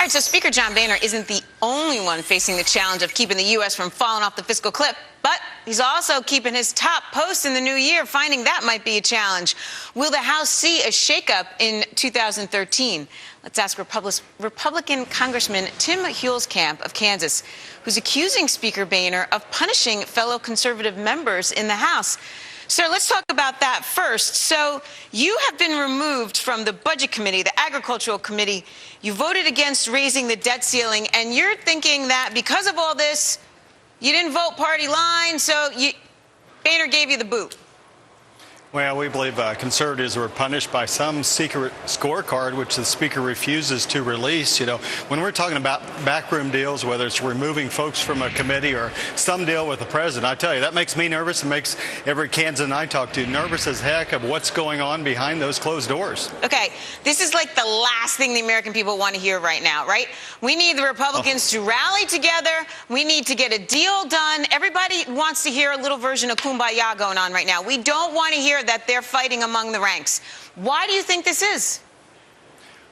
right, so Speaker John Boehner isn't the only one facing the challenge of keeping the U.S. from falling off the fiscal cliff, but he's also keeping his top post in the new year, finding that might be a challenge. Will the House see a shakeup in 2013? Let's ask Republican Congressman Tim Huelskamp of Kansas, who's accusing Speaker Boehner of punishing fellow conservative members in the House. Sir, let's talk about that first. So you have been removed from the Budget Committee, the Agricultural Committee. You voted against raising the debt ceiling, and you're thinking that because of all this, you didn't vote party line, so Boehner gave you the boot. Well, we believe conservatives were punished by some secret scorecard, which the Speaker refuses to release. You know, when we're talking about backroom deals, whether it's removing folks from a committee or some deal with the president, I tell you, that makes me nervous and makes every Kansan I talk to nervous as heck of what's going on behind those closed doors. Okay, this is like the last thing the American people want to hear right now, right? We need the Republicans to rally together. We need to get a deal done. Everybody wants to hear a little version of Kumbaya going on right now. We don't want to hear that they're fighting among the ranks. Why do you think this is?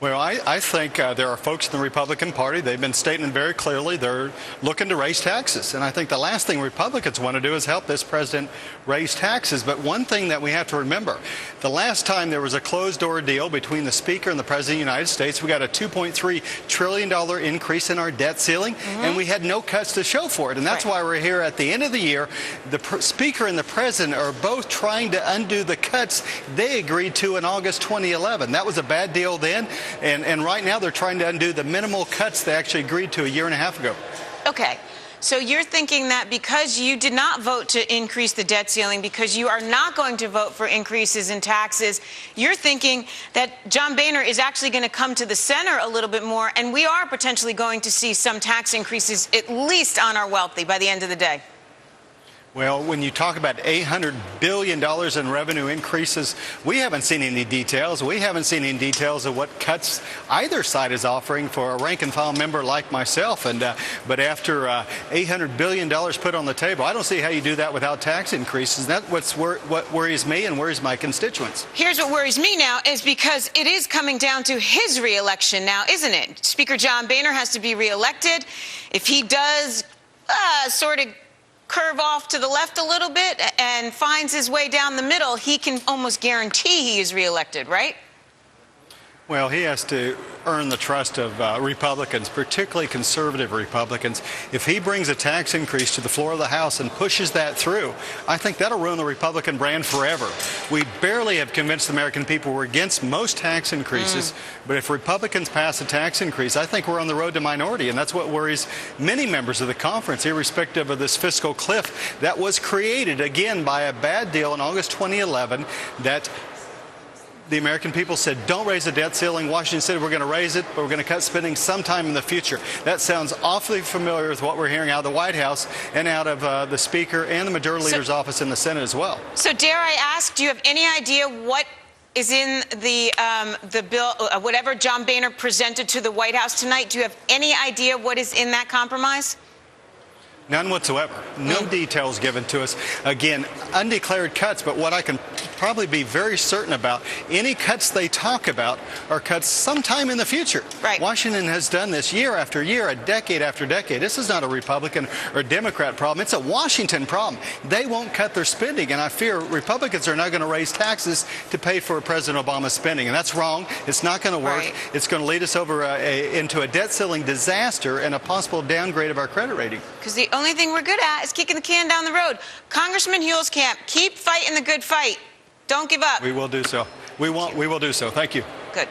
Well, I think there are folks in the Republican Party, they've been stating very clearly they're looking to raise taxes. And I think the last thing Republicans want to do is help this president raise taxes. But one thing that we have to remember, the last time there was a closed-door deal between the Speaker and the President of the United States, we got a $2.3 trillion increase in our debt ceiling, and we had no cuts to show for it. And that's why we're here at the end of the year. The Speaker and the President are both trying to undo the cuts they agreed to in August 2011. That was a bad deal then. And right now they're trying to undo the minimal cuts they actually agreed to a year and a half ago. Okay. So you're thinking that because you did not vote to increase the debt ceiling, because you are not going to vote for increases in taxes, you're thinking that John Boehner is actually going to come to the center a little bit more, and we are potentially going to see some tax increases, at least on our wealthy, by the end of the day. Well, when you talk about $800 billion in revenue increases, we haven't seen any details. We haven't seen any details of what cuts either side is offering for a rank-and-file member like myself. But after $800 billion put on the table, I don't see how you do that without tax increases. That's what worries me and worries my constituents. Here's what worries me now is because it is coming down to his re-election now, isn't it? Speaker John Boehner has to be re-elected. If he does sort of curve off to the left a little bit and finds his way down the middle, he can almost guarantee he is reelected, right? Well, he has to earn the trust of Republicans, particularly conservative Republicans. If he brings a tax increase to the floor of the House and pushes that through, I think that'll ruin the Republican brand forever. We barely have convinced the American people we're against most tax increases, but if Republicans pass a tax increase, I think we're on the road to minority, and that's what worries many members of the conference, irrespective of this fiscal cliff that was created, again, by a bad deal in August 2011 that the American people said, don't raise the debt ceiling. Washington said, we're going to raise it, but we're going to cut spending sometime in the future. That sounds awfully familiar with what we're hearing out of the White House and out of the Speaker and the Majority Leader's office in the Senate as well. So dare I ask, do you have any idea what is in the bill, whatever John Boehner presented to the White House tonight? Do you have any idea what is in that compromise? None whatsoever. No details given to us. Again, undeclared cuts, but what I can probably be very certain about, any cuts they talk about are cuts sometime in the future. Right. Washington has done this year after year, a decade after decade. This is not a Republican or Democrat problem. It's a Washington problem. They won't cut their spending, and I fear Republicans are now going to raise taxes to pay for President Obama's spending, and that's wrong. It's not going to work. Right. It's going to lead us over into a debt ceiling disaster and a possible downgrade of our credit rating. Because the only thing we're good at is kicking the can down the road. Congressman Huelskamp, keep fighting the good fight. Don't give up. We will do so. We will do so. Thank you. Good.